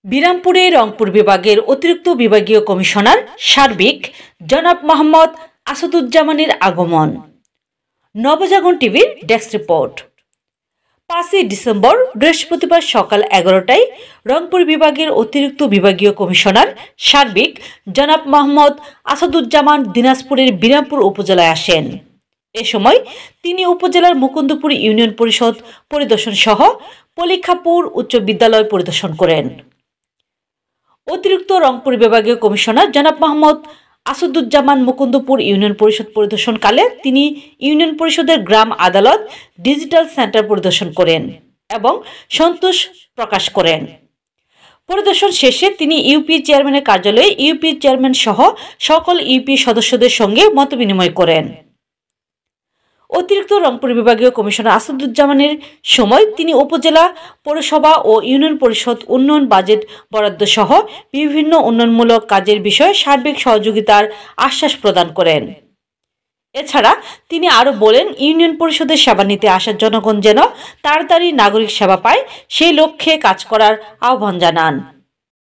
বিরামপুরে রংপুর বিভাগের অতিরিক্ত বিভাগীয় কমিশনার সার্বিক জনাব মোহাম্মদ আসাদুজ্জামানের আগমন। নবজাগরণ টিভির ডেস্ক রিপোর্ট। 5 ডিসেম্বর বৃহস্পতিবার সকাল 11টায় রংপুর বিভাগের অতিরিক্ত বিভাগীয় কমিশনার সার্বিক জনাব মোহাম্মদ আসাদুজ্জামান দিনাজপুরের বিরামপুর উপজেলায় আসেন। এ সময় তিনি উপজেলার মুকুন্দপুর ইউনিয়ন পরিষদ পরিদর্শন সহ পরীক্ষাপুর উচ্চ বিদ্যালয় পরিদর্শন করেন। অতিরিক্ত রংপুর বিভাগীয় কমিশনার জনাব মোহাম্মদ আসাদুজ্জামান মুকুন্দপুর ইউনিয়ন পরিষদ পরিদর্শনকালে তিনি ইউনিয়ন পরিষদের গ্রাম আদালত ডিজিটাল সেন্টার পরিদর্শন করেন এবং সন্তোষ প্রকাশ করেন। পরিদর্শন শেষে তিনি ইউপি চেয়ারম্যানের কার্যালয়ে ইউপি চেয়ারম্যান সহ সকল ইউপি সদস্যদের সঙ্গে মতবিনিময় করেন। অতিরিক্ত রংপুর বিভাগীয় কমিশনার আসাদুজ্জামানের সময় তিনি উপজেলা, পৌরসভা ও ইউনিয়ন পরিষদ উন্নয়ন বাজেট বরাদ্দ সহ বিভিন্ন উন্নয়নমূলক কাজের বিষয়ে সার্বিক সহযোগিতার আশ্বাস প্রদান করেন। এছাড়া তিনি আরও বলেন, ইউনিয়ন পরিষদের সেবা নিতে আসা জনগণ যেন তাড়াতাড়ি নাগরিক সেবা পায় সেই লক্ষ্যে কাজ করার আহ্বান জানান।